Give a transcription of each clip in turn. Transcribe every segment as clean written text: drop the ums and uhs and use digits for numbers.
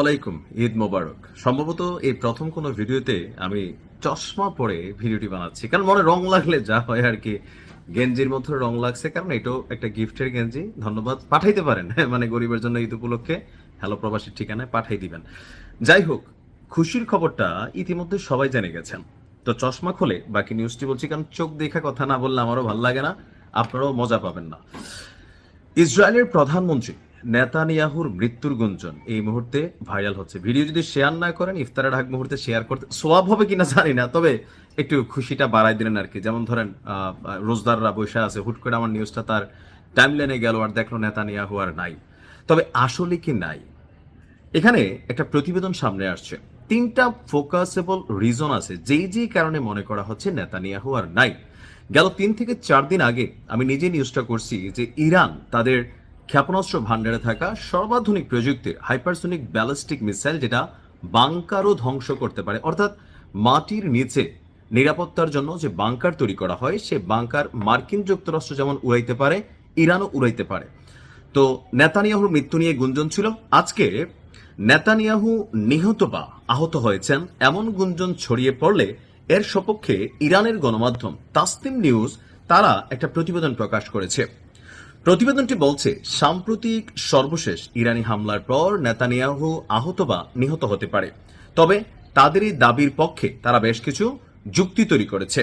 আলাইকুম, ঈদ মোবারক। সম্ভবত এই প্রথম কোনো ভিডিওতে আমি চশমা পরে ভিডিওটি বানাচ্ছি, কারণ মনে রং লাগলে যা হয় আর কি। গেঞ্জির মধ্যে রং লাগছে, কারণ এটাও একটা গিফটের গেঞ্জি। ধন্যবাদ, পাঠাইতে পারেন। মানে গরিবের জন্য ঈদ উপলক্ষে হ্যালো প্রবাসীর ঠিকানায় পাঠাই দিবেন। যাই হোক, খুশির খবরটা ইতিমধ্যে সবাই জেনে গেছেন। তো চশমা খুলে বাকি নিউজটি বলছি, কারণ চোখ দেখা কথা না বললে আমারও ভাল লাগে না, আপনারাও মজা পাবেন না। ইসরায়েলের প্রধানমন্ত্রী নেতানিয়াহুর মৃত্যুর গুঞ্জন এই মুহূর্তে ভাইরাল হচ্ছে। ভিডিও যদি শেয়ার না করেন, ইফতারের আগ মুহূর্তে শেয়ার করতে সোয়াব হবে কিনা জানি না, তবে একটু খুশিটা বাড়াই দিলেন আর কি। যেমন ধরেন রোজদাররা বসে আছে, হুট করে আমার নিউজটা তার টাইমলাইনে গেল আর দেখলো নেতানিয়াহু আর নাই। তবে আসলে কি নাই, এখানে একটা প্রতিবেদন সামনে আসছে। তিনটা ফোকাসেবল রিজন আছে যেই কারণে মনে করা হচ্ছে নেতানিয়াহু আর নাই। গেল 3 থেকে 4 দিন আগে আমি নিজে নিউজটা করছি যে ইরান তাদের ক্ষেপণাস্ত্র ভান্ডারে থাকা সর্বাধুনিক প্রযুক্তির হাইপারসোনিক ব্যালিস্টিক মিসাইল, যেটা বাংকারও ধ্বংস করতে পারে, অর্থাৎ মাটির নিচে নিরাপত্তার জন্য যে বাংকার তৈরি করা হয়, সে বাংকার মার্কিন যুক্তরাষ্ট্র যেমন উড়াইতে পারে, ইরানও উড়াইতে পারে। তো নেতানিয়াহুর মৃত্যু নিয়ে গুঞ্জন ছিল। আজকে নেতানিয়াহু নিহত বা আহত হয়েছেন এমন গুঞ্জন ছড়িয়ে পড়লে এর সপক্ষে ইরানের গণমাধ্যম তাসনিম নিউজ তারা একটা প্রতিবেদন প্রকাশ করেছে। প্রতিবেদনটি বলছে, সাম্প্রতিক সর্বশেষ ইরানি হামলার পর নেতানিয়াহু আহত বা নিহত হতে পারে, তবে তাদের এই দাবির পক্ষে তারা বেশ কিছু যুক্তি তৈরি করেছে।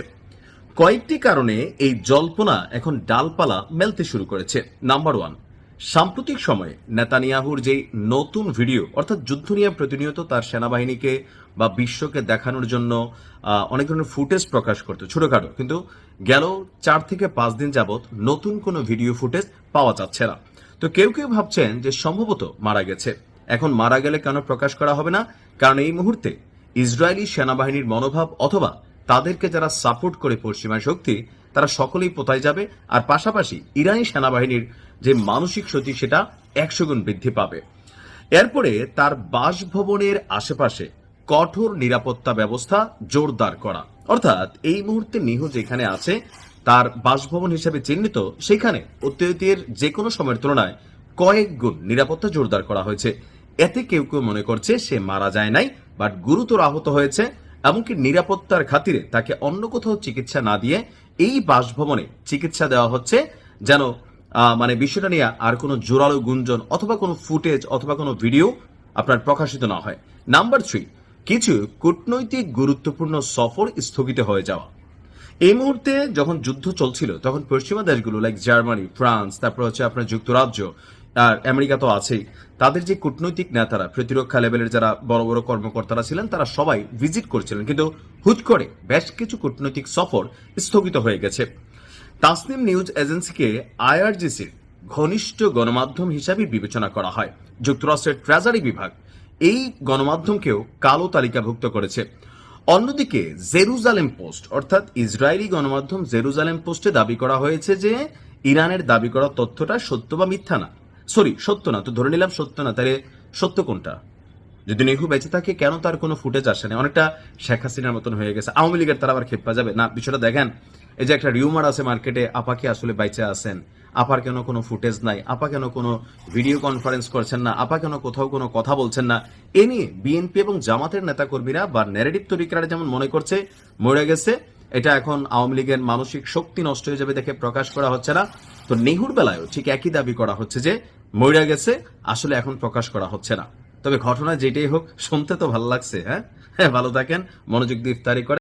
কয়েকটি কারণে এই জল্পনা এখন ডালপালা মেলতে শুরু করেছে। নাম্বার 1, সাম্প্রতিক সময়ে নেতানিয়াহুর যে নতুন ভিডিও, অর্থাৎ যুদ্ধ নিয়ে প্রতিনিয়ত তার সেনাবাহিনীকে বা বিশ্বকে দেখানোর জন্য অনেক ধরনের ফুটেজ প্রকাশ করতো ছোটখাটো, কিন্তু গেল 4 থেকে 5 দিন যাবৎ নতুন কোনো ভিডিও ফুটেজ পাওয়া যাচ্ছে না। তো কেউ কেউ ভাবছেন যে সম্ভবত মারা গেছে। এখন মারা গেলে কেন প্রকাশ করা হবে না? কারণ এই মুহূর্তে ইসরায়েলি সেনাবাহিনীর মনোভাব অথবা তাদেরকে যারা সাপোর্ট করে পশ্চিমা শক্তি, তারা সকলেই পোতায় যাবে, আর পাশাপাশি ইরানি সেনাবাহিনীর যে মানসিক শক্তি সেটা 100 গুণ বৃদ্ধি পাবে। এরপরে তার বাসভবনের আশেপাশে কঠোর নিরাপত্তা ব্যবস্থা জোরদার করা, অর্থাৎ এই মুহূর্তে নিহত যেখানে আছে তার বাসভবন হিসেবে চিহ্নিত, সেখানে অতীতের যে কোনো সময়ের তুলনায় কয়েক গুণ নিরাপত্তা জোরদার করা হয়েছে। এতে কেউ কেউ মনে করছে সে মারা যায় নাই, বাট গুরুতর আহত হয়েছে। এমনকি নিরাপত্তার খাতিরে তাকে অন্য কোথাও চিকিৎসা না দিয়ে এই বাসভবনে চিকিৎসা দেওয়া হচ্ছে, যেন মানে বিষয়টা নিয়ে আর কোনো জোরালো গুঞ্জন অথবা কোনো ফুটেজ অথবা কোনো ভিডিও আপনার প্রকাশিত না হয়। নাম্বার 3, কিছু কূটনৈতিক গুরুত্বপূর্ণ সফর স্থগিত হয়ে যাওয়া। এই মুহূর্তে যখন যুদ্ধ চলছিল তখন পশ্চিমা দেশগুলো লাইক জার্মানি, ফ্রান্স, তারপর হচ্ছে আপনার যুক্তরাজ্য আর আমেরিকা তো আছেই, তাদের যে কূটনৈতিক নেতারা, প্রতিরক্ষা লেভেলের যারা বড় বড় কর্মকর্তারা ছিলেন, তারা সবাই ভিজিট করছিলেন, কিন্তু হুট করে বেশ কিছু কূটনৈতিক সফর স্থগিত হয়ে গেছে। তাসনিম নিউজ এজেন্সিকে আইআরজিসির ঘনিষ্ঠ গণমাধ্যম হিসাবে বিবেচনা করা হয়। যুক্তরাষ্ট্রের ট্রেজারি বিভাগ এই গণমাধ্যমকেও কালো তালিকাভুক্ত করেছে। অন্যদিকে জেরুজালেম পোস্ট, অর্থাৎ ইসরায়েলি গণমাধ্যম জেরুজালেম পোস্টে দাবি করা হয়েছে যে ইরানের দাবি করা তথ্যটা সত্য বা মিথ্যা না। সত্য না, তো ধরে নিলাম সত্য না, তাহলে সত্য কোনটা? যদি নেহু বেঁচে থাকে, কেন তার কোনো ফুটেজ আসে না? অনেকটা শেখ হাসিনার মতন হয়ে গেছে। আওয়ামী লীগের তারা আবার খেপা যাবে না। বিষয়টা দেখেন, এই যে একটা রিউমার আছে মার্কেটে, আপা কি আসলে বেঁচে আছেন? আপার কেন কোনো ফুটেজ নাই? আপা কেন কোনো ভিডিও কনফারেন্স করছেন না? আপা কেন কোথাও কোনো কথা বলছেন না? এ নিয়ে বিএনপি এবং জামাতের নেতাকর্মীরা বা ন্যারেটিভ তৈরিকারা যেমন মনে করছে মরে গেছে, এটা এখন আওয়ামী লীগের মানসিক শক্তি নষ্ট হয়ে যাবে দেখে প্রকাশ করা হচ্ছে না। তো নেহুর বেলায়ও ঠিক একই দাবি করা হচ্ছে যে মরে গেছে, আসলে এখন প্রকাশ করা হচ্ছে না। তবে ঘটনা যেটাই হোক, শুনতে তো ভালো লাগছে। হ্যাঁ, ভালো থাকেন, মনোযোগ দিয়ে ইফতারি করেন।